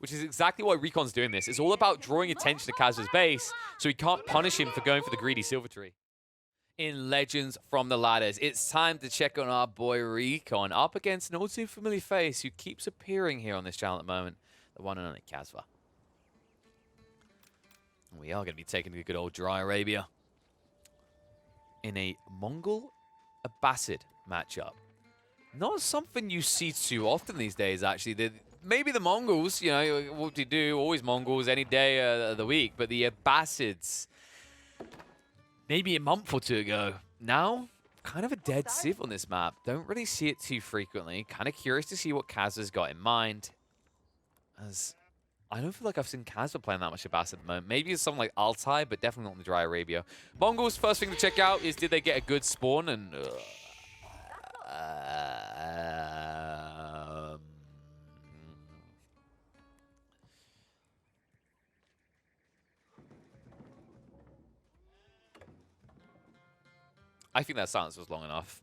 which is exactly why Recon's doing this. It's all about drawing attention to Kaz's base, so he can't punish him for going for the greedy Silver Tree. In Legends from the Ladders, it's time to check on our boy Recon, up against an all-too-familiar face who keeps appearing here on this channel at the moment, the one and only Kazva. We are going to be taking the good old Dry Arabia in a Mongol Abbasid matchup. Not something you see too often these days, actually. Maybe the Mongols, you know, what do you do? Always Mongols any day of the week. But the Abbasids, maybe a month or two ago. Now, kind of a dead Civ on this map. Don't really see it too frequently. Kind of curious to see what Kaz has got in mind. As I don't feel like I've seen Kazva playing that much Abbasid at the moment. Maybe it's something like Altai, but definitely not in the Dry Arabia. Mongols, first thing to check out is did they get a good spawn? And I think that silence was long enough.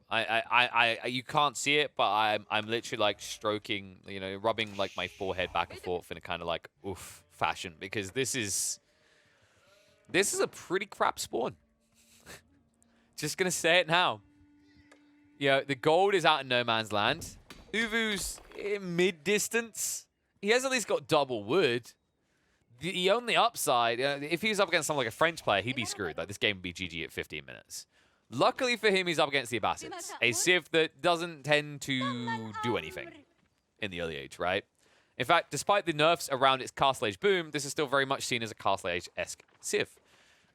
You can't see it, but I'm literally like stroking, you know, rubbing like my forehead back and forth in a kind of like oof fashion, because this is a pretty crap spawn. Just gonna say it now. You know, the gold is out in no man's land. Uvu's in mid-distance. He has at least got double wood. The only upside, if he was up against someone like a French player, he'd be screwed. Like, this game would be GG at 15 minutes. Luckily for him, he's up against the Abbasids, a Civ that doesn't tend to do anything in the early age, right? In fact, despite the nerfs around its Castle Age boom, this is still very much seen as a Castle Age-esque Civ.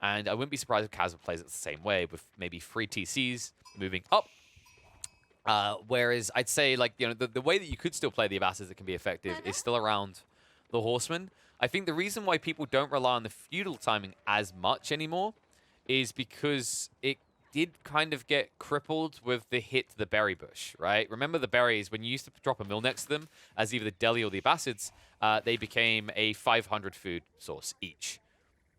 And I wouldn't be surprised if Kazva plays it the same way, with maybe 3 TCs moving up. Whereas I'd say, like, you know, the way that you could still play the Abbasids that can be effective is still around the Horsemen. I think the reason why people don't rely on the feudal timing as much anymore is because it did kind of get crippled with the hit to the berry bush, right? Remember the berries, when you used to drop a mill next to them, as either the Delhi or the Abbasids, they became a 500 food source each,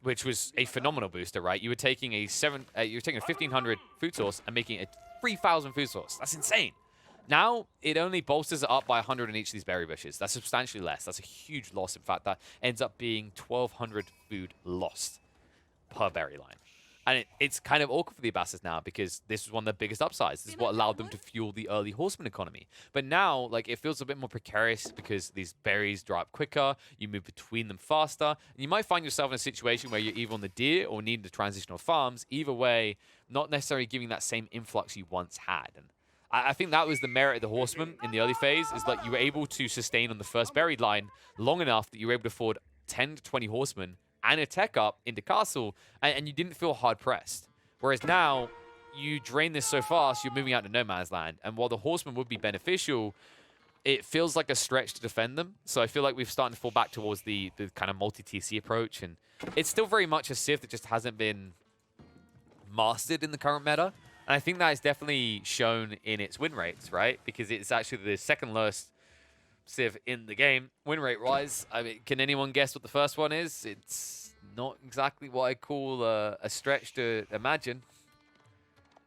which was a phenomenal booster, right? You were taking a 1,500 food source and making it a 3,000 food source. That's insane. Now, it only bolsters it up by 100 in each of these berry bushes. That's substantially less. That's a huge loss. In fact, that ends up being 1,200 food lost per berry line. And it's kind of awkward for the Abbasids now, because this was one of the biggest upsides. This is what allowed them to fuel the early Horseman economy. But now, like, it feels a bit more precarious because these berries dry up quicker, you move between them faster, and you might find yourself in a situation where you're either on the deer or need the transitional farms. Either way, not necessarily giving that same influx you once had. And I think that was the merit of the Horseman in the early phase, is that you were able to sustain on the first buried line long enough that you were able to afford 10 to 20 Horsemen and a tech up into Castle, and you didn't feel hard-pressed. Whereas now, you drain this so fast, you're moving out to no man's land. And while the Horsemen would be beneficial, it feels like a stretch to defend them. So I feel like we've started to fall back towards the kind of multi-TC approach. And it's still very much a Civ that just hasn't been mastered in the current meta. And I think that is definitely shown in its win rates, right? Because it's actually the second lowest Civ in the game, win rate-wise. I mean, can anyone guess what the first one is? It's not exactly what I call a stretch to imagine.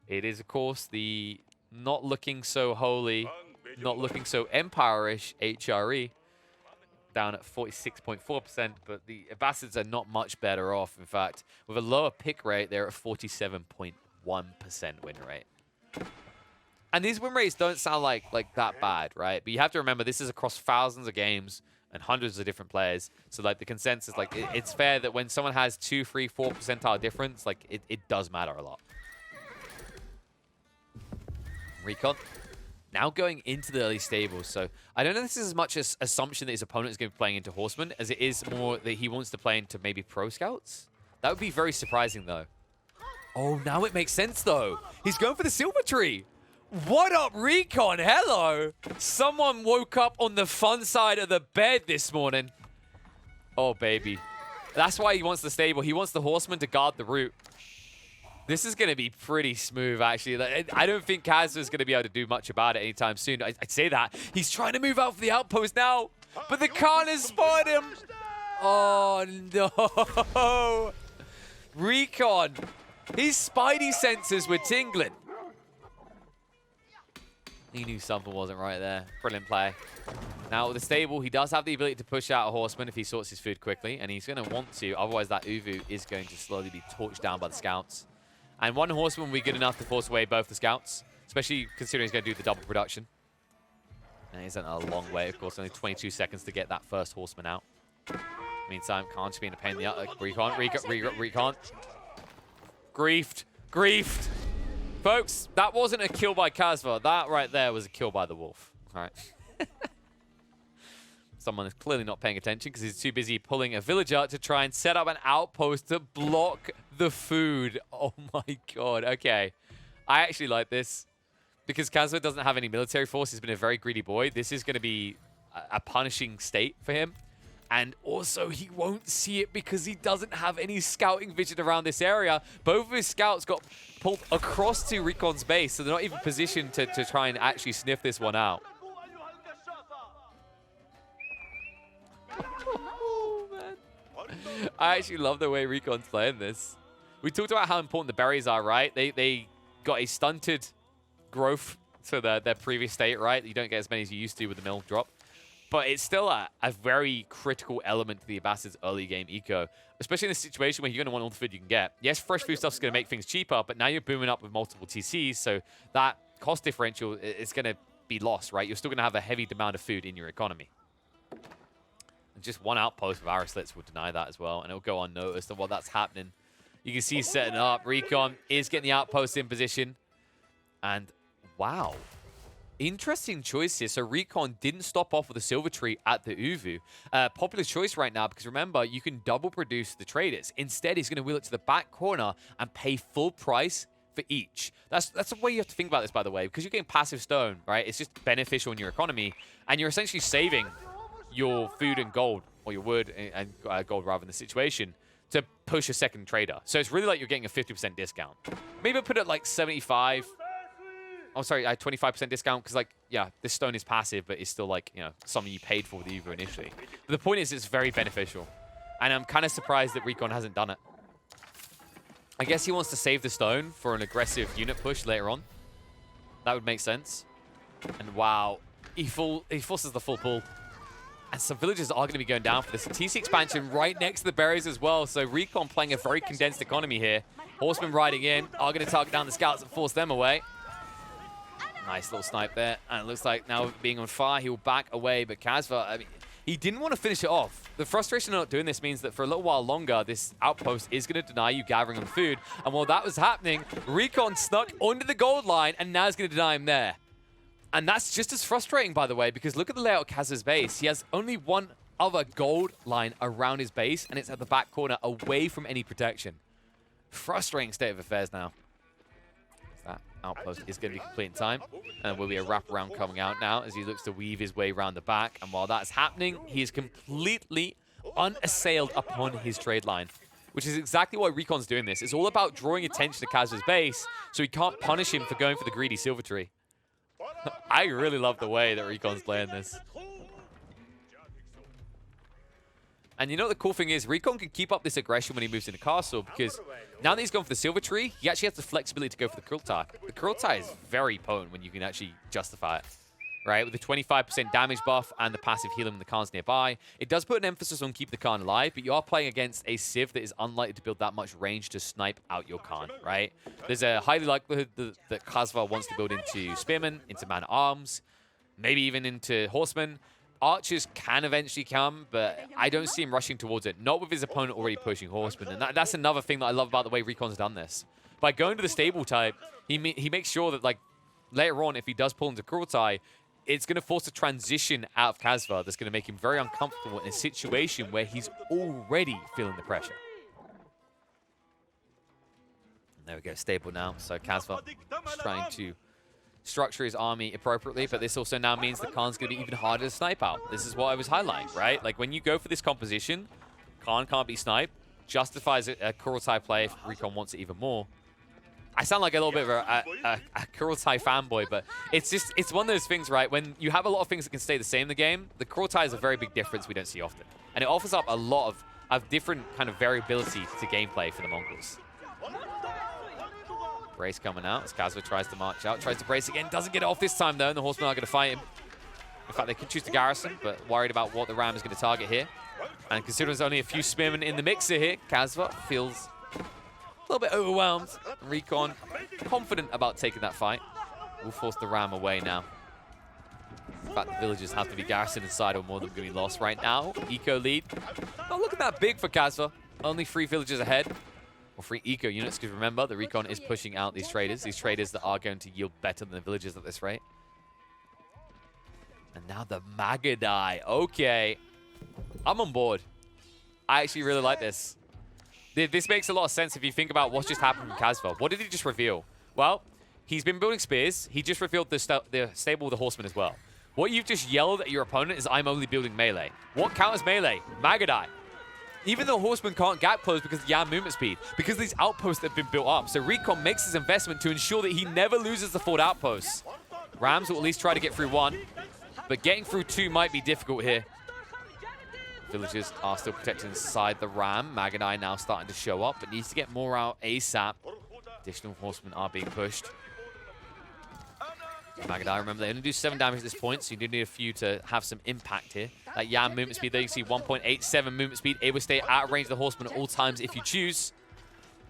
It is, of course, the not looking so holy, not looking so empire-ish HRE, down at 46.4%, but the Abbasids are not much better off. In fact, with a lower pick rate, they're at 47.1% win rate. And these win rates don't sound like that bad, right? But you have to remember, this is across thousands of games and hundreds of different players. So, like, the consensus, like, it's fair that when someone has 2, 3, 4 percentile difference, like, it does matter a lot. Recon now going into the early stables. So I don't know if this is as much as assumption that his opponent is going to be playing into Horseman as it is more that he wants to play into maybe Pro Scouts. That would be very surprising, though. Oh, now it makes sense, though. He's going for the Silver Tree. What up, Recon? Hello. Someone woke up on the fun side of the bed this morning. Oh, baby. That's why he wants the stable. He wants the Horseman to guard the route. This is going to be pretty smooth, actually. I don't think Kaz is going to be able to do much about it anytime soon. I'd say that. He's trying to move out for the outpost now, but the Khan has spotted him. Oh, no. Recon. His spidey senses were tingling. He knew something wasn't right there. Brilliant play. Now, with the stable, he does have the ability to push out a horseman if he sorts his food quickly, and he's going to want to. Otherwise, that Uvu is going to slowly be torched down by the scouts. And one horseman will be good enough to force away both the scouts, especially considering he's going to do the double production. And he's a long way, of course, only 22 seconds to get that first horseman out. Meantime, Khan's being a pain in the recon. Griefed. Griefed. Folks, that wasn't a kill by Kazva. That right there was a kill by the wolf. All right. Someone is clearly not paying attention because he's too busy pulling a villager to try and set up an outpost to block the food. Oh my god. Okay. I actually like this because Kazva doesn't have any military force. He's been a very greedy boy. This is going to be a punishing state for him. And also, he won't see it because he doesn't have any scouting vision around this area. Both of his scouts got pulled across to Recon's base, so they're not even positioned to try and actually sniff this one out. Oh, man. I actually love the way Recon's playing this. We talked about how important the berries are, right? They got a stunted growth to their previous state, right? You don't get as many as you used to with the mill drop. But it's still a very critical element to the Abbasid's early game eco, especially in a situation where you're going to want all the food you can get. Yes, fresh food stuff is going to make things cheaper, but now you're booming up with multiple TCs, so that cost differential is going to be lost, right? You're still going to have a heavy demand of food in your economy. And just one outpost with arrow slits will deny that as well, and it'll go unnoticed. And while that's happening, you can see setting up. Recon is getting the outpost in position. And wow. Interesting choice here. So Recon didn't stop off with a silver tree at the Uvu. Popular choice right now because remember, you can double produce the traders. Instead, he's going to wheel it to the back corner and pay full price for each. That's the way you have to think about this, by the way, because you're getting passive stone, right? It's just beneficial in your economy, and you're essentially saving your food and gold, or your wood and gold rather in the situation, to push a second trader. So it's really like you're getting a 50% discount. Maybe put it like 75. Oh, sorry, 25% discount because, like, yeah, this stone is passive, but it's still, like, you know, something you paid for with the Uvu initially. But the point is, it's very beneficial. And I'm kind of surprised that Recon hasn't done it. I guess he wants to save the stone for an aggressive unit push later on. That would make sense. And wow, he forces the full pull. And some villagers are going to be going down for this. TC expansion right next to the berries as well. So Recon playing a very condensed economy here. Horsemen riding in are going to target down the scouts and force them away. Nice little snipe there. And it looks like now being on fire, he will back away. But Kazva, I mean, he didn't want to finish it off. The frustration of not doing this means that for a little while longer, this outpost is going to deny you gathering on food. And while that was happening, Recon snuck onto the gold line, and now he's going to deny him there. And that's just as frustrating, by the way, because look at the layout of Kazva's base. He has only one other gold line around his base, and it's at the back corner, away from any protection. Frustrating state of affairs now. That outpost is going to be complete in time, and there will be a wraparound coming out now as he looks to weave his way around the back. And while that's happening, he is completely unassailed upon his trade line, which is exactly why Recon's doing this. It's all about drawing attention to Kazva's base, so he can't punish him for going for the greedy silver tree. I really love the way that Recon's playing this. And you know what the cool thing is? Recon can keep up this aggression when he moves into castle, because now that he's gone for the silver tree, he actually has the flexibility to go for the Kurultai. The Kurultai is very potent when you can actually justify it, right? With the 25% damage buff and the passive healing when the Khan's nearby, it does put an emphasis on keep the Khan alive, but you are playing against a Civ that is unlikely to build that much range to snipe out your Khan, right? There's a highly likelihood that Kazva wants to build into Spearmen, into Man-at-Arms, maybe even into Horsemen. Archers can eventually come, but I don't see him rushing towards it. Not with his opponent already pushing Horsemen. And that's another thing that I love about the way Recon's done this. By going to the stable type, he makes sure that, like, later on, if he does pull into Kurultai, it's going to force a transition out of Kazva that's going to make him very uncomfortable in a situation where he's already feeling the pressure. And there we go, stable now. So Kazva is trying to structure his army appropriately, but this also now means the Khan's going to be even harder to snipe out. This is what I was highlighting, right? Like, when you go for this composition, Khan can't be sniped, justifies a Kurultai play if Recon wants it even more. I sound like a little bit of a Kurultai fanboy, but it's one of those things, right? When you have a lot of things that can stay the same in the game, the Kurultai is a very big difference we don't see often. And it offers up a lot of different kind of variability to gameplay for the Mongols. Brace coming out as Kazva tries to march out, tries to brace again, doesn't get it off this time though, and the Horsemen are going to fight him. In fact, they could choose to garrison, but worried about what the Ram is going to target here. And considering there's only a few Spearmen in the mixer here, Kazva feels a little bit overwhelmed. Recon confident about taking that fight. Will force the Ram away now. In fact, the villagers have to be garrisoned inside or more of them going to be lost right now. Eco lead. Not looking that big for Kazva. Only 3 villagers ahead. Or 3 eco units, because remember, the Recon is pushing out these traders that are going to yield better than the villagers at this rate. And now the Magadai. Okay. I'm on board. I actually really like this. This makes a lot of sense if you think about what's just happened from Kazva. What did he just reveal? Well, he's been building spears. He just revealed the stable with the Horsemen as well. What you've just yelled at your opponent is, I'm only building melee. What counters melee? Magadai. Even though Horsemen can't gap close because of Yam movement speed, because these outposts have been built up. So Recon makes his investment to ensure that he never loses the forward outposts. Rams will at least try to get through 1, but getting through 2 might be difficult here. Villagers are still protected inside the Ram. Magadai now starting to show up, but needs to get more out ASAP. Additional Horsemen are being pushed. Magadai, remember, they only do 7 damage at this point, so you do need a few to have some impact here. That Yam movement speed there, you can see 1.87 movement speed, able to stay out of range of the Horseman at all times if you choose.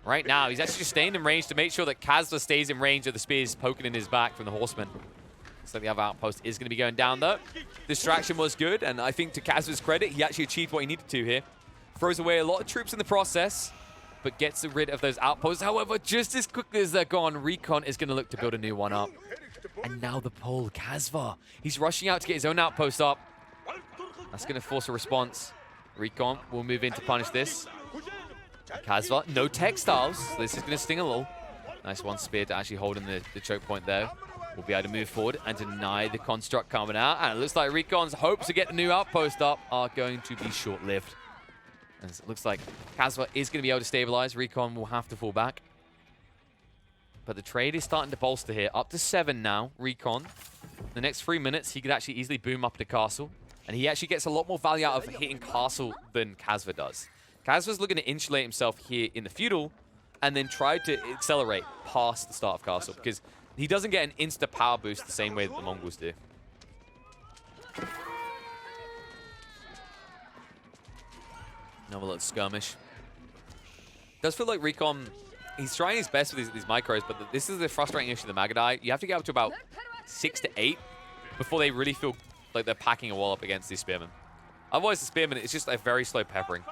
Right now, he's actually just staying in range to make sure that Kazva stays in range of the spears poking in his back from the Horseman. So the other outpost is going to be going down, though. Distraction was good, and I think to Kazva's credit, he actually achieved what he needed to here. Throws away a lot of troops in the process, but gets rid of those outposts. However, just as quickly as they're gone, Recon is going to look to build a new one up. And now the pull, Kazva. He's rushing out to get his own outpost up. That's going to force a response. Recon will move in to punish this. Kazva, no textiles. So this is going to sting a little. Nice one spear to actually hold in the choke point there. We'll be able to move forward and deny the construct coming out. And it looks like Recon's hopes to get the new outpost up are going to be short-lived. As it looks like Kazva is going to be able to stabilize. Recon will have to fall back. But the trade is starting to bolster here. Up to 7 now, Recon. The next 3 minutes, he could actually easily boom up the castle. And he actually gets a lot more value out of hitting castle than Kazva does. Kazva's looking to insulate himself here in the feudal and then try to accelerate past the start of castle because he doesn't get an insta power boost the same way that the Mongols do. Another little skirmish. Does feel like Recon, he's trying his best with these micros, but this is the frustrating issue of the Magadai. You have to get up to about 6 to 8 before they really feel like they're packing a wall up against these spearmen. Otherwise, the spearmen, it's just a very slow peppering.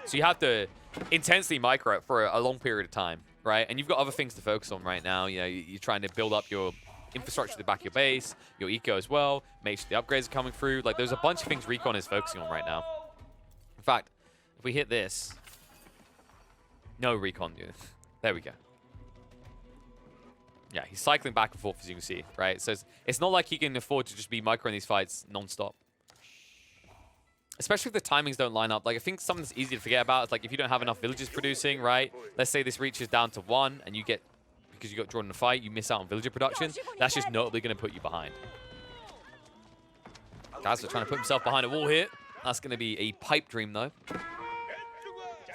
So you have to intensely micro it for a long period of time, right? And you've got other things to focus on right now. You know, you're trying to build up your infrastructure to the back of your base, your eco as well, make sure the upgrades are coming through. Like, there's a bunch of things Recon is focusing on right now. In fact, if we hit this, no Recon unit. There we go. Yeah, he's cycling back and forth, as you can see, right? So it's not like he can afford to just be microing these fights non-stop. Especially if the timings don't line up. Like, I think something that's easy to forget about is, like, if you don't have enough villages producing, right? Let's say this reaches down to 1, and you get, because you got drawn in a fight, you miss out on villager production. That's just notably going to put you behind. Kazva trying to put himself behind a wall here. That's going to be a pipe dream, though.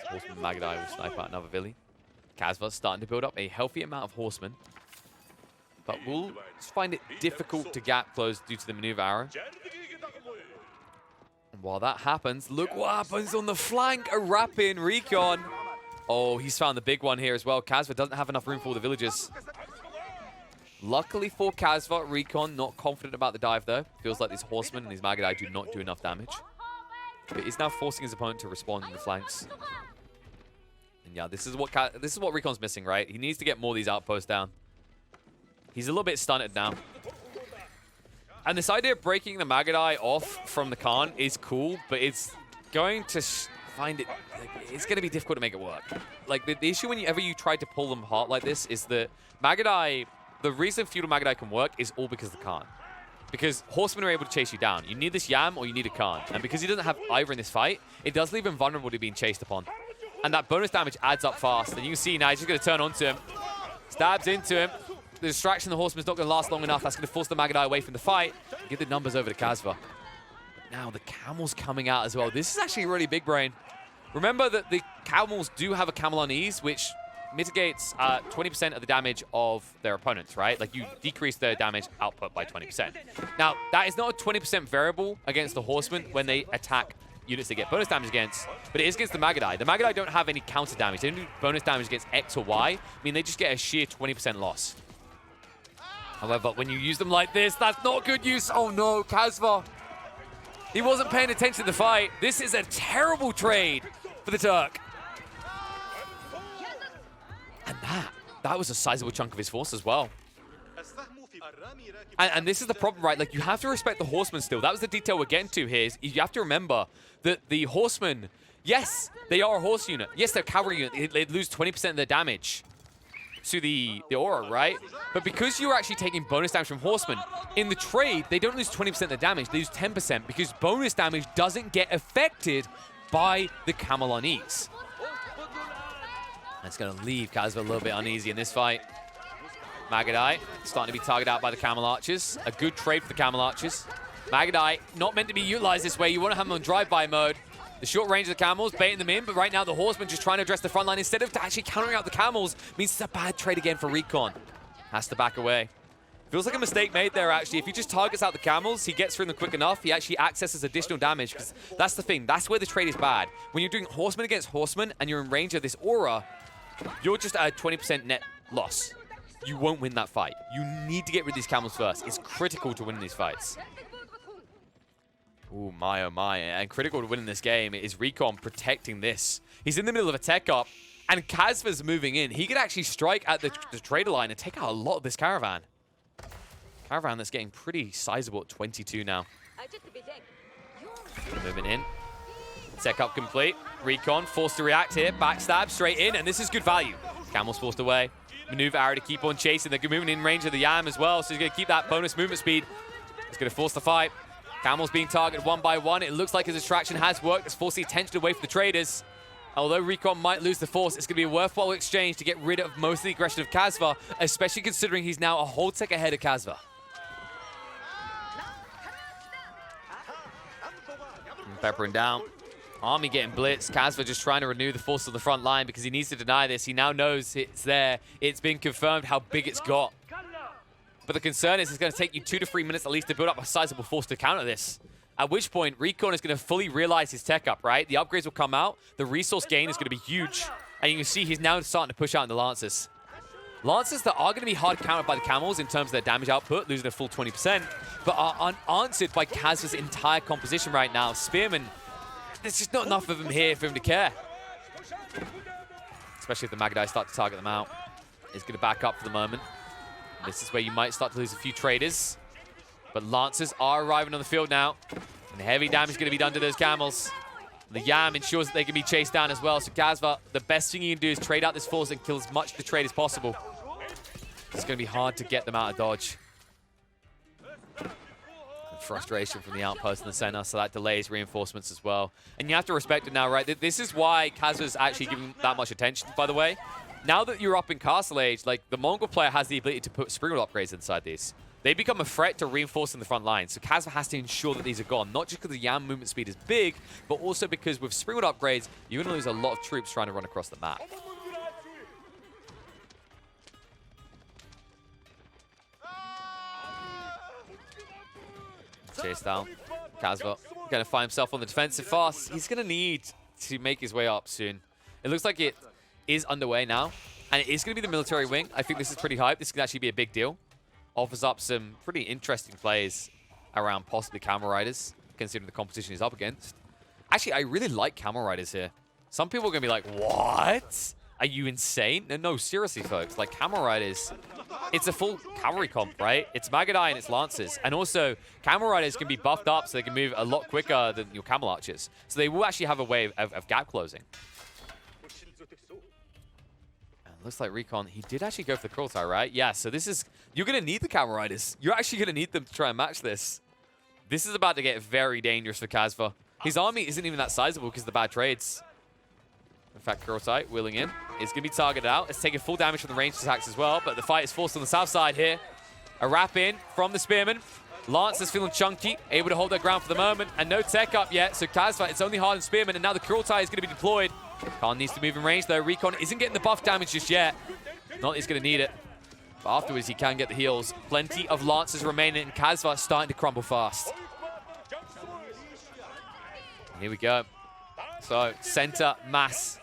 Horseman Magadai will snipe out another Villi. Kazva's starting to build up a healthy amount of horsemen. But we'll find it difficult to gap close due to the maneuver arrow. And while that happens, look what happens on the flank. A wrap-in Recon. Oh, he's found the big one here as well. Kazva doesn't have enough room for all the villagers. Luckily for Kazva, Recon not confident about the dive though. Feels like these horsemen and these Magadai do not do enough damage. But he's now forcing his opponent to respond in the flanks. And yeah, this is what Recon's missing, right? He needs to get more of these outposts down. He's a little bit stunted now. And this idea of breaking the Magadai off from the Khan is cool, but it's going to find it... Like, it's going to be difficult to make it work. Like, the issue whenever you try to pull them apart like this is that Magadai... The reason feudal Magadai can work is all because of the Khan. Because horsemen are able to chase you down. You need this Yam or you need a Khan. And because he doesn't have either in this fight, it does leave him vulnerable to being chased upon. And that bonus damage adds up fast. And you can see now he's just going to turn onto him. Stabs into him. The distraction of the horseman's not going to last long enough. That's going to force the Magadai away from the fight. Get the numbers over to Kazva. Now the Camel's coming out as well. This is actually really big brain. Remember that the Camels do have a Camel on ease, which mitigates 20% of the damage of their opponents, right? Like, you decrease their damage output by 20%. Now, that is not a 20% variable against the Horsemen when they attack units they get bonus damage against, but it is against the Magadai. The Magadai don't have any counter damage. They don't do bonus damage against X or Y. I mean, they just get a sheer 20% loss. However, when you use them like this, that's not good use. Oh no, Kazva. He wasn't paying attention to the fight. This is a terrible trade for the Turk. And that was a sizable chunk of his force as well. And this is the problem, right? Like, you have to respect the Horsemen still. That was the detail we're getting to here. Is you have to remember that the Horsemen, yes, they are a horse unit. Yes, they're a cavalry unit. They lose 20% of their damage to the aura, right? But because you're actually taking bonus damage from Horsemen, in the trade, they don't lose 20% of the damage. They lose 10% because bonus damage doesn't get affected by the Camelonese. That's going to leave Kazva a little bit uneasy in this fight. Magadai starting to be targeted out by the Camel Archers. A good trade for the Camel Archers. Magadai not meant to be utilized this way. You want to have them on drive-by mode. The short range of the Camels, baiting them in, but right now the Horsemen just trying to address the front line instead of actually countering out the Camels. Means it's a bad trade again for Recon. Has to back away. Feels like a mistake made there, actually. If he just targets out the Camels, he gets through them quick enough, he actually accesses additional damage, because that's the thing. That's where the trade is bad. When you're doing Horseman against Horseman and you're in range of this aura, you're just at a 20% net loss. You won't win that fight. You need to get rid of these Camels first. It's critical to win these fights. Ooh, my oh my. And critical to winning this game is Recon protecting this. He's in the middle of a tech up, and Kazva's moving in. He could actually strike at the trader line and take out a lot of this caravan. Caravan that's getting pretty sizable at 22 now. Moving in. Tech up complete. Recon forced to react here. Backstab straight in, and this is good value. Camel's forced away. Maneuver area to keep on chasing. They're moving in range of the Yam as well, so he's going to keep that bonus movement speed. He's going to force the fight. Camel's being targeted one by one. It looks like his distraction has worked. It's forced the attention away from the traders. Although Recon might lose the force, it's going to be a worthwhile exchange to get rid of most of the aggression of Kazva, especially considering he's now a whole tech ahead of Kazva. Peppering down. Army getting blitzed. Kazva just trying to renew the force on the front line because he needs to deny this. He now knows it's there. It's been confirmed how big it's got. But the concern is it's going to take you 2 to 3 minutes at least to build up a sizable force to counter this. At which point, Recon is going to fully realize his tech up, right? The upgrades will come out. The resource gain is going to be huge. And you can see he's now starting to push out in the Lancers. Lancers that are going to be hard countered by the Camels in terms of their damage output, losing a full 20%, but are unanswered by Kazva's entire composition right now. Spearman, there's just not enough of him here for him to care. Especially if the Magadai start to target them out. He's going to back up for the moment. This is where you might start to lose a few traders. But Lancers are arriving on the field now. And heavy damage is going to be done to those Camels. The Yam ensures that they can be chased down as well. So Kazva, the best thing you can do is trade out this force and kill as much of the trade as possible. It's going to be hard to get them out of dodge. Frustration from the outpost in the center, so that delays reinforcements as well. And you have to respect it now, right? This is why Kazva's actually giving that much attention, by the way. Now that you're up in Castle Age, like, the Mongol player has the ability to put Springwood upgrades inside these. They become a threat to reinforcing the front line, so Kazva has to ensure that these are gone, not just because the Yam movement speed is big, but also because with Springwood upgrades, you're going to lose a lot of troops trying to run across the map. Chase down. Kazva going to find himself on the defensive fast. He's going to need to make his way up soon. It looks like it is underway now, and it is going to be the military wing. I think this is pretty hype. This could actually be a big deal. Offers up some pretty interesting plays around possibly Camel Riders, considering the competition he's up against. Actually, I really like Camel Riders here. Some people are going to be like, what? Are you insane? No, seriously, folks. Like, Camel Riders, it's a full cavalry comp, right? It's Magadai and it's Lancers. And also, Camel Riders can be buffed up so they can move a lot quicker than your Camel Archers. So they will actually have a way of gap closing. And looks like Recon, he did actually go for the Kurultai, right? Yeah, so this is... You're going to need the Camel Riders. You're actually going to need them to try and match this. This is about to get very dangerous for Kazva. His army isn't even that sizable because of the bad trades. In fact, Kurultai wheeling in is going to be targeted out. It's taking full damage from the ranged attacks as well, but the fight is forced on the south side here. A wrap in from the Spearman. Lance is feeling chunky, able to hold their ground for the moment, and no tech up yet, so Kazva, it's only Hardened Spearman, and now the Cruel Tie is going to be deployed. Khan needs to move in range, though. Recon isn't getting the buff damage just yet. Not that he's going to need it. But afterwards, he can get the heals. Plenty of Lancers remaining, and Kazva starting to crumble fast. Here we go. So, center mass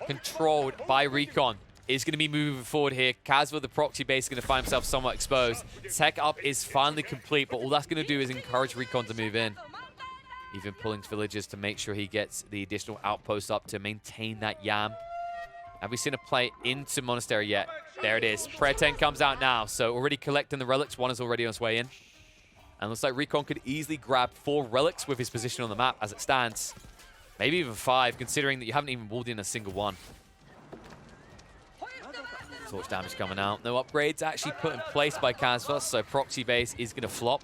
controlled by Recon is going to be moving forward here. Kazva, the proxy base, is going to find himself somewhat exposed. Tech up is finally complete, but all that's going to do is encourage Recon to move in. Even pulling villagers to make sure he gets the additional outpost up to maintain that Yam. Have we seen a play into Monastery yet? There it is. Prayer Tent comes out now, so already collecting the relics. One is already on its way in. And looks like Recon could easily grab 4 relics with his position on the map as it stands. Maybe even 5, considering that you haven't even walled in a single one. Torch damage coming out. No upgrades actually put in place by Kazva, so proxy base is going to flop.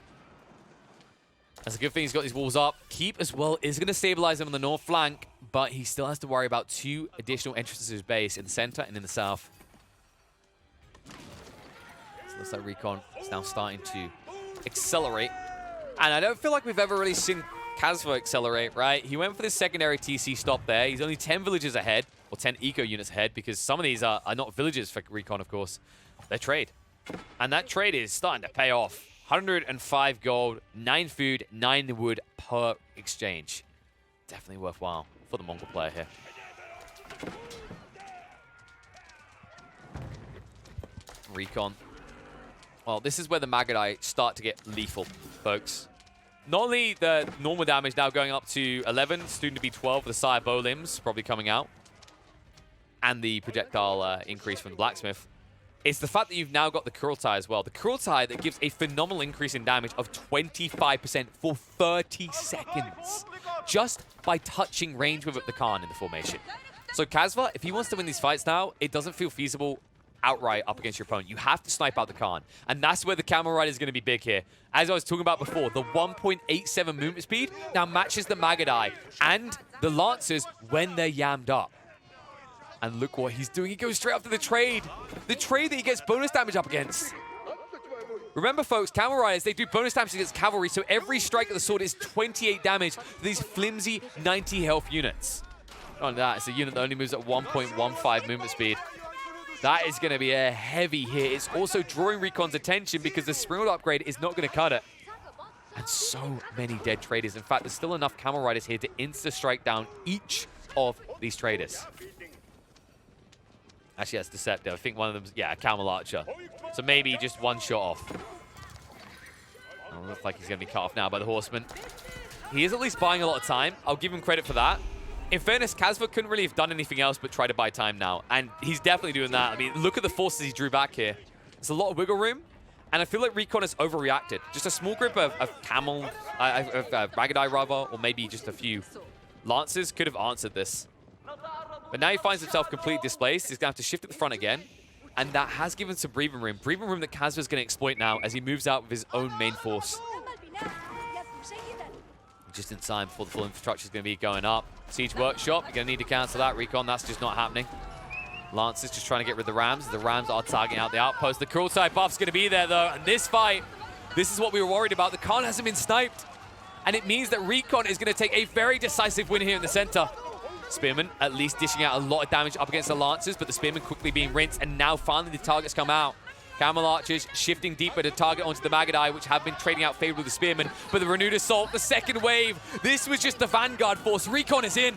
That's a good thing he's got these walls up. Keep as well is going to stabilize him on the north flank, but he still has to worry about 2 additional entrances to his base in the center and in the south. So looks like Recon is now starting to accelerate. And I don't feel like we've ever really seen Kazva accelerate, right? He went for this secondary TC stop there. He's only 10 villages ahead. Or 10 eco units ahead, because some of these are not villages for Recon, of course. They're trade. And that trade is starting to pay off. 105 gold, 9 food, 9 wood per exchange. Definitely worthwhile for the Mongol player here. Recon. Well, this is where the Magadai start to get lethal, folks. Not only the normal damage now going up to 11, soon to be 12 with the Sire Bow Limbs probably coming out. And the projectile increase from the Blacksmith. It's the fact that you've now got the Cruel Tie as well. The Cruel Tie that gives a phenomenal increase in damage of 25% for 30 seconds. Just by touching range with the Khan in the formation. So Kazva, if he wants to win these fights now, it doesn't feel feasible outright up against your opponent. You have to snipe out the Khan. And that's where the Camel Rider is going to be big here. As I was talking about before, the 1.87 movement speed now matches the Magadai and the Lancers when they're yammed up. And look what he's doing. He goes straight after the trade. The trade that he gets bonus damage up against. Remember, folks, Camel Riders, they do bonus damage against cavalry, so every strike of the sword is 28 damage to these flimsy 90 health units. Not only that, it's a unit that only moves at 1.15 movement speed. That is going to be a heavy hit. It's also drawing Recon's attention because the Springald upgrade is not going to cut it. And so many dead traders. In fact, there's still enough Camel Riders here to insta-strike down each of these traders. Actually, that's deceptive. I think one of them's, yeah, a Camel Archer. So maybe just one shot off. It looks like he's going to be cut off now by the Horseman. He is at least buying a lot of time. I'll give him credit for that. In fairness, Kazva couldn't really have done anything else but try to buy time now. And he's definitely doing that. I mean, look at the forces he drew back here. There's a lot of wiggle room. And I feel like Recon has overreacted. Just a small group of Magadai rather, or maybe just a few Lancers could have answered this. But now he finds himself completely displaced. He's going to have to shift at the front again. And that has given some breathing room. Breathing room that Kazva's going to exploit now as he moves out with his own main force. Just in time before the full infrastructure is going to be going up. Siege Workshop, you're going to need to cancel that. Recon, that's just not happening. Lance is just trying to get rid of the Rams. The Rams are targeting out the outpost. The Cruel Tie buff's going to be there, though. And this fight, this is what we were worried about. The Khan hasn't been sniped. And it means that Recon is going to take a very decisive win here in the center. Spearman at least dishing out a lot of damage up against the Lancers, but the Spearman quickly being rinsed. And now finally the targets come out. Camel Archers shifting deeper to target onto the Magadai, which have been trading out favorably with the Spearman. But the Renewed Assault, the second wave, this was just the Vanguard force. Recon is in.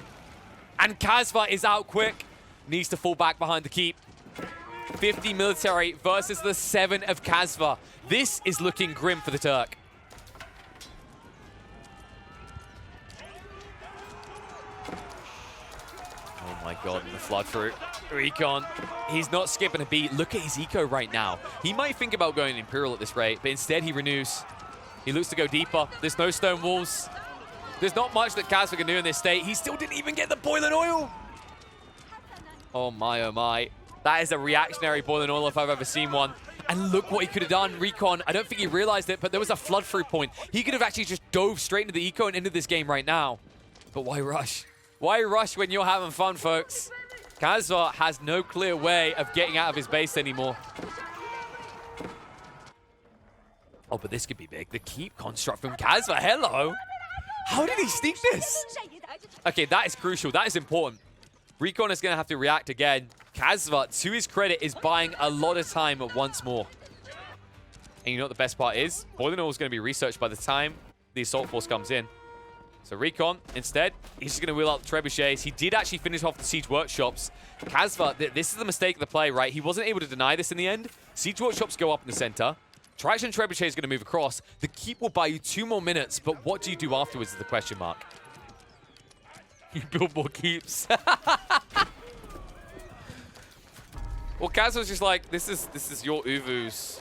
And Kazva is out quick. Needs to fall back behind the keep. 50 military versus the 7 of Kazva. This is looking grim for the Turk. Oh my god, and the flood through. Recon, he's not skipping a beat. Look at his eco right now. He might think about going Imperial at this rate, but instead he renews. He looks to go deeper. There's no stone walls. There's not much that Kazva can do in this state. He still didn't even get the boiling oil. Oh my. That is a reactionary boiling oil if I've ever seen one. And look what he could have done. Recon, I don't think he realized it, but there was a flood through point. He could have actually just dove straight into the eco and into this game right now. But why rush? Why rush when you're having fun, folks? Kazva has no clear way of getting out of his base anymore. Oh, but this could be big. The keep construct from Kazva. Hello. How did he sneak this? Okay, that is crucial. That is important. Recon is going to have to react again. Kazva, to his credit, is buying a lot of time once more. And you know what the best part is? Boiling Oil is going to be researched by the time the Assault Force comes in. So Recon, instead, he's just going to wheel out the Trebuchets. He did actually finish off the Siege Workshops. Kazva, this is the mistake of the play, right? He wasn't able to deny this in the end. Siege Workshops go up in the center. Traction Trebuchet is going to move across. The keep will buy you 2 more minutes, but what do you do afterwards is the question mark. You build more keeps. Well, Kazva's just like, this is your Uvus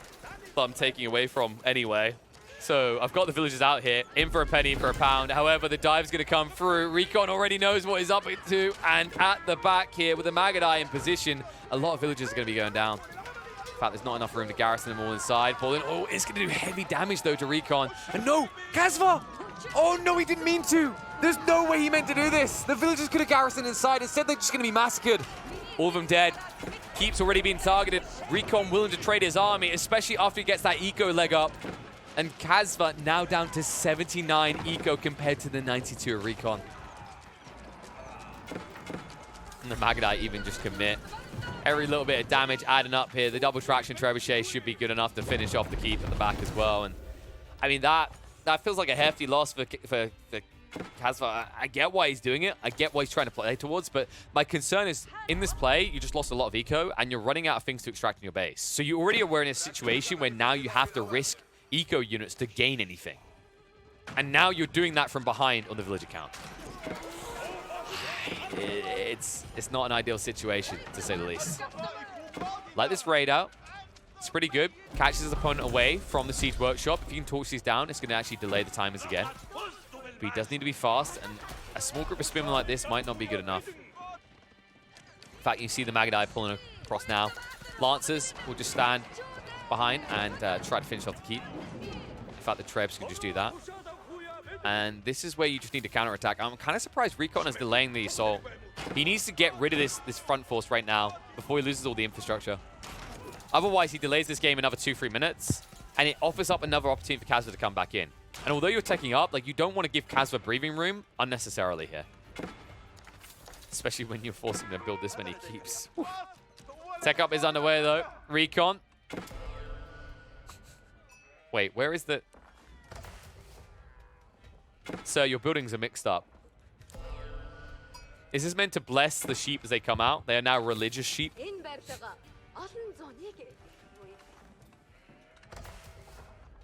that I'm taking away from anyway. So I've got the villagers out here, in for a penny, in for a pound. However, the dive's going to come through. Recon already knows what he's up to. And at the back here, with the Magadai in position, a lot of villagers are going to be going down. In fact, there's not enough room to garrison them all inside. Pauline, oh, it's going to do heavy damage, though, to Recon. And no, Kazva! Oh, no, he didn't mean to. There's no way he meant to do this. The villagers could have garrisoned inside. Instead, they're just going to be massacred. All of them dead. Keep's already been targeted. Recon willing to trade his army, especially after he gets that eco leg up. And Kazva now down to 79 eco compared to the 92 of Recon. And the Magadai even just commit. Every little bit of damage adding up here. The double traction trebuchet should be good enough to finish off the keep at the back as well. And I mean, that feels like a hefty loss for Kazva. I get why he's doing it. I get why he's trying to play towards. But my concern is, in this play, you just lost a lot of eco, and you're running out of things to extract in your base. So you already are in a situation where now you have to risk eco units to gain anything. And now you're doing that from behind on the village account. It's not an ideal situation, to say the least. Let this raid out. It's pretty good. Catches his opponent away from the Siege Workshop. If you can torch these down, it's going to actually delay the timers again. But he does need to be fast, and a small group of spearmen like this might not be good enough. In fact, you see the Magadai pulling across now. Lancers will just stand behind and try to finish off the keep. In fact, the Trebs can just do that. And this is where you just need to counterattack. I'm kind of surprised Recon is delaying the assault. He needs to get rid of this front force right now before he loses all the infrastructure. Otherwise, he delays this game another 2-3 minutes, and it offers up another opportunity for Kazva to come back in. And although you're taking up, like, you don't want to give Kazva breathing room unnecessarily here. Especially when you're forcing him to build this many keeps. Whew. Tech up is underway, though. Recon. Wait, where is the... Sir, your buildings are mixed up. Is this meant to bless the sheep as they come out? They are now religious sheep.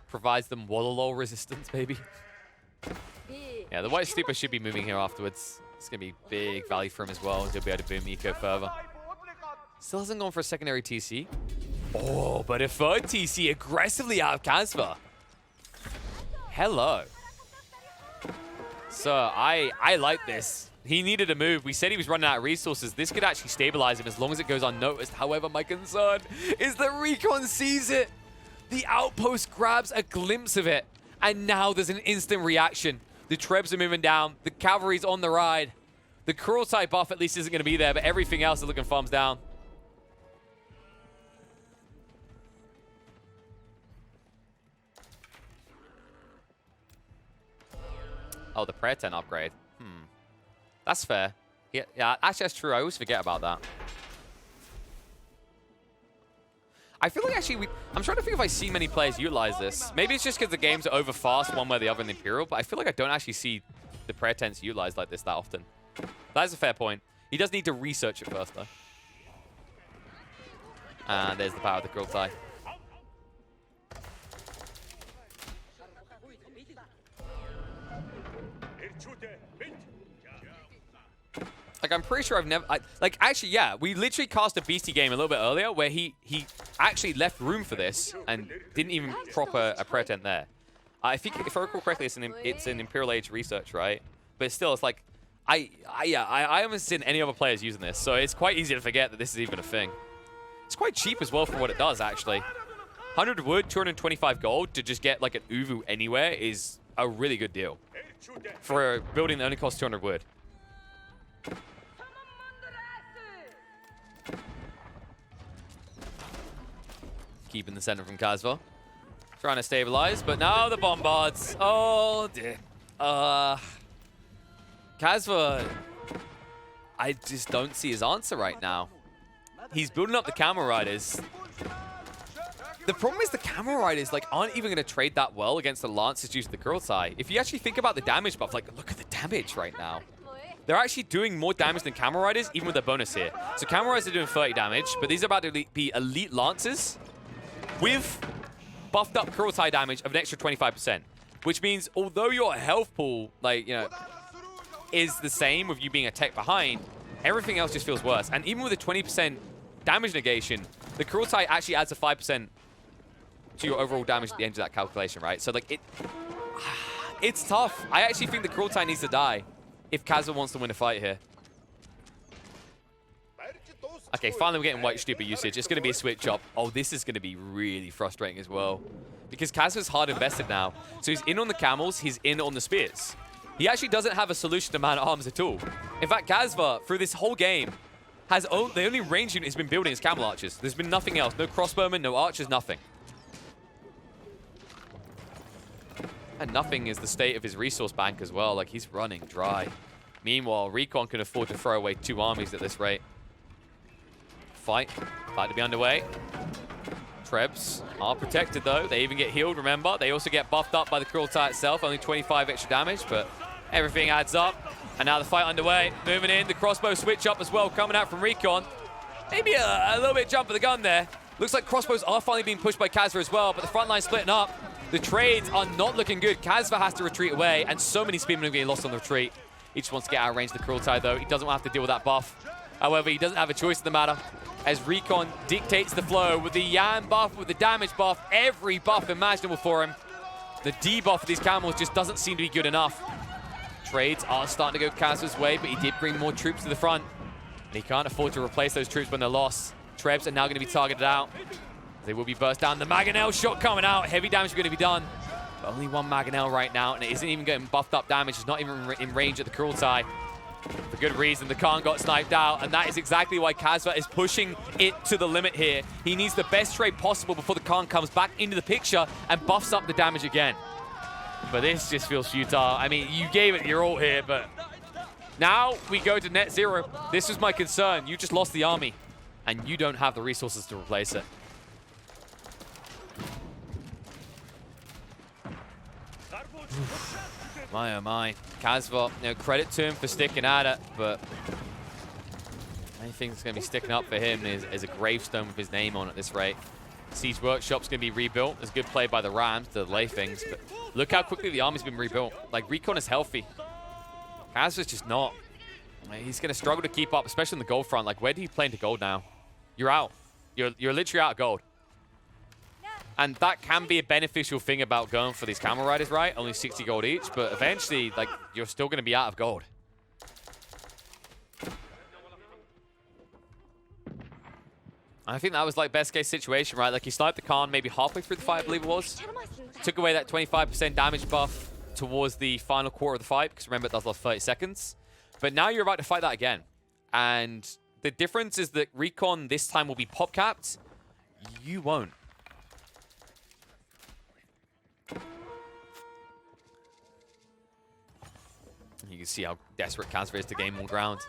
Provides them Wololo resistance, baby. Yeah, the White Steeper should be moving here afterwards. It's going to be big value for him as well. He'll be able to boom eco further. Still hasn't gone for a secondary TC. Oh, but a third TC aggressively out of Kazva. Hello. So I like this. He needed a move. We said he was running out of resources. This could actually stabilize him as long as it goes unnoticed. However, my concern is that Recon sees it. The outpost grabs a glimpse of it. And now there's an instant reaction. The Trebs are moving down. The cavalry's on the ride. The Cruel type buff at least isn't going to be there, but everything else is looking thumbs down. Oh, the prayer tent upgrade. That's fair. Yeah, actually, that's true. I always forget about that. I feel like actually, I'm trying to think if I see many players utilize this. Maybe it's just because the games are over fast one way or the other in the Imperial, but I feel like I don't actually see the prayer tents utilized like this that often. That is a fair point. He does need to research it first, though. And there's the power of the Cruel tie. Like, I'm pretty sure I've never... like, actually, yeah, we literally cast a Beastie game a little bit earlier where he actually left room for this and didn't even prop a prayer tent there. I think, if I recall correctly, it's an Imperial Age research, right? But still, it's like... I haven't seen any other players using this, so it's quite easy to forget that this is even a thing. It's quite cheap as well for what it does, actually. 100 wood, 225 gold to just get, like, an Uvu anywhere is a really good deal. For a building that only costs 200 wood. Keeping the center from Kazva. Trying to stabilize, but now the bombards. Oh, dear. Kazva, I just don't see his answer right now. He's building up the camera riders. The problem is the camera riders like aren't even going to trade that well against the Lancers due to the Kurultai. If you actually think about the damage buff, like look at the damage right now. They're actually doing more damage than camera riders, even with their bonus here. So camera riders are doing 30 damage, but these are about to be elite Lancers with buffed up Kurultai damage of an extra 25%. Which means although your health pool, like, you know, is the same with you being a tech behind, everything else just feels worse. And even with a 20% damage negation, the Kurultai actually adds a 5% to your overall damage at the end of that calculation, right? So, like, it's tough. I actually think the Kurultai needs to die if Kazva wants to win a fight here. Okay, finally we're getting white stupid usage. It's going to be a switch up. Oh, this is going to be really frustrating as well. Because Kazva's hard invested now. So he's in on the camels, he's in on the spears. He actually doesn't have a solution to man-at-arms at all. In fact, Kazva, through this whole game, has the only range unit he's been building is camel archers. There's been nothing else. No crossbowmen, no archers, nothing. And nothing is the state of his resource bank as well. Like, he's running dry. Meanwhile, Recon can afford to throw away 2 armies at this rate. Fight about to be underway. Trebs are protected, though. They even get healed, remember. They also get buffed up by the Kurultai itself. Only 25 extra damage, but everything adds up. And now the fight underway. Moving in. The crossbow switch up as well, coming out from Recon. Maybe a little bit jump of the gun there. Looks like crossbows are finally being pushed by Kazva as well, but the front line splitting up. The trades are not looking good. Kazva has to retreat away, and so many spearmen are getting lost on the retreat. He just wants to get out of range of the Kurultai, though. He doesn't want to have to deal with that buff. However, he doesn't have a choice in the matter, as Recon dictates the flow with the Yan buff, with the damage buff, every buff imaginable for him. The debuff of these camels just doesn't seem to be good enough. Trades are starting to go Kazva's way, but he did bring more troops to the front. And he can't afford to replace those troops when they're lost. Trebs are now going to be targeted out. They will be burst down. The Mangonel shot coming out. Heavy damage is going to be done. But only one Mangonel right now, and it isn't even getting buffed up damage. It's not even in range at the Kurultai. For good reason, the Khan got sniped out, and that is exactly why Kazva is pushing it to the limit here. He needs the best trade possible before the Khan comes back into the picture and buffs up the damage again. But this just feels futile. I mean, you gave it your all here, but now we go to net zero. This is my concern. You just lost the army, and you don't have the resources to replace it. My oh my. Kazva, you know, credit to him for sticking at it, but anything that's going to be sticking up for him is a gravestone with his name on at this rate. Siege Workshop's going to be rebuilt. It's good play by the Rams to delay things, but look how quickly the army's been rebuilt. Like, Recon is healthy. Kazva's just not. He's going to struggle to keep up, especially on the gold front. Like, where do you play into gold now? You're out. You're literally out of gold. And that can be a beneficial thing about going for these camel riders, right? Only 60 gold each, but eventually, like, you're still going to be out of gold. I think that was, like, best case situation, right? Like, he sniped the Khan maybe halfway through the fight, I believe it was. Took away that 25% damage buff towards the final quarter of the fight, because remember, it does last 30 seconds. But now you're about to fight that again. And the difference is that Recon this time will be pop capped. You won't. You can see how desperate Kazva is to gain more ground.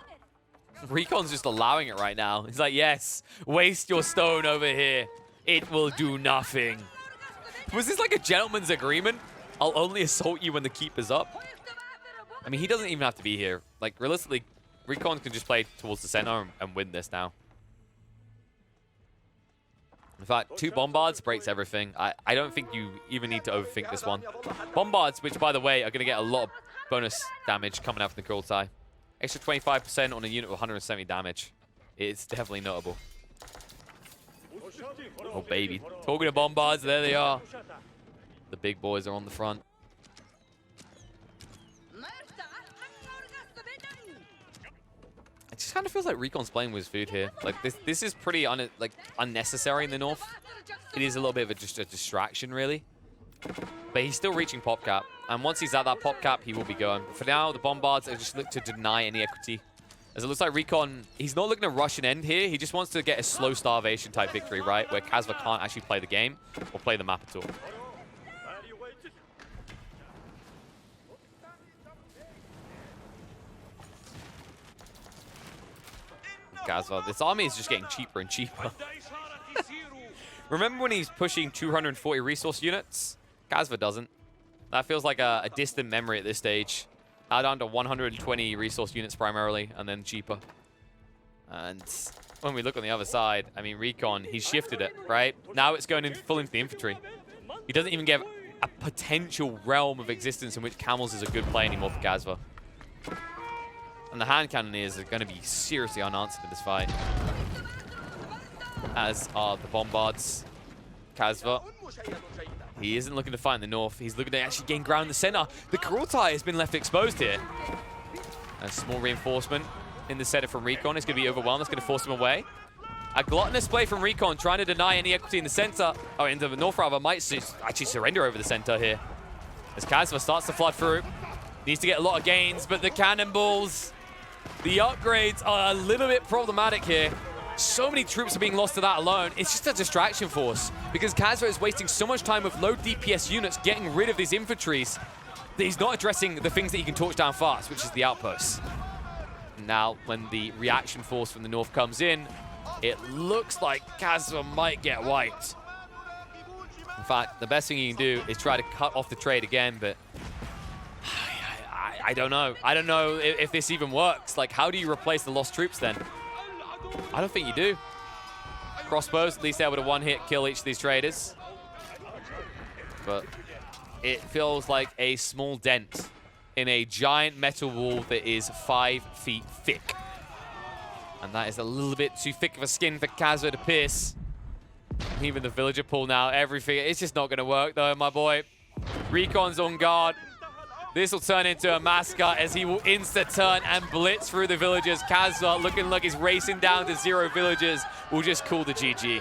Recon's just allowing it right now. He's like, yes, waste your stone over here. It will do nothing. Was this like a gentleman's agreement? I'll only assault you when the keep is up. I mean, he doesn't even have to be here. Like, realistically, Recon can just play towards the center and win this now. In fact, 2 bombards breaks everything. I don't think you even need to overthink this one. Bombards, which, by the way, are going to get a lot of bonus damage coming out from the Kurultai. Extra 25% on a unit with 170 damage. It's definitely notable. Oh, baby. Talking to bombards, there they are. The big boys are on the front. It just kind of feels like Recon's playing with his food here. Like, this is pretty unnecessary in the north. It is a little bit of just a distraction, really. But he's still reaching pop cap. And once he's at that pop cap, he will be going. But for now, the bombards are just look to deny any equity. As it looks like Recon, he's not looking to rush an end here. He just wants to get a slow starvation type victory, right? Where Kazva can't actually play the game or play the map at all. Kazva. This army is just getting cheaper and cheaper. Remember when he's pushing 240 resource units? Kazva doesn't. That feels like a distant memory at this stage. Now down to 120 resource units primarily, and then cheaper. And when we look on the other side, I mean, Recon, he's shifted it, right? Now it's going full into the infantry. He doesn't even give a potential realm of existence in which camels is a good play anymore for Kazva. And the hand cannoneers are going to be seriously unanswered in this fight. As are the bombards. Kazva, he isn't looking to fight in the north. He's looking to actually gain ground in the center. The Kurultai has been left exposed here. A small reinforcement in the center from Recon is going to be overwhelmed. That's going to force him away. A gluttonous play from Recon, trying to deny any equity in the center. Oh, into the north rather, might actually surrender over the center here. As Kazva starts to flood through. Needs to get a lot of gains, but the cannonballs, the upgrades are a little bit problematic here. So many troops are being lost to that alone. It's just a distraction force because Kazva is wasting so much time with low DPS units getting rid of these infantries that he's not addressing the things that he can torch down fast, which is the outposts. Now, when the reaction force from the north comes in, it looks like Kazva might get wiped. In fact, the best thing you can do is try to cut off the trade again, but I don't know. I don't know if this even works. Like, how do you replace the lost troops then? I don't think you do. Crossbows, at least able to one-hit kill each of these traders. But it feels like a small dent in a giant metal wall that is 5 feet thick. And that is a little bit too thick of a skin for Kazva to pierce. Even the villager pool now, everything. It's just not going to work, though, my boy. Recon's on guard. This will turn into a mascot as he will insta-turn and blitz through the villagers. Kazva, looking like he's racing down to 0 villagers, will just call the GG.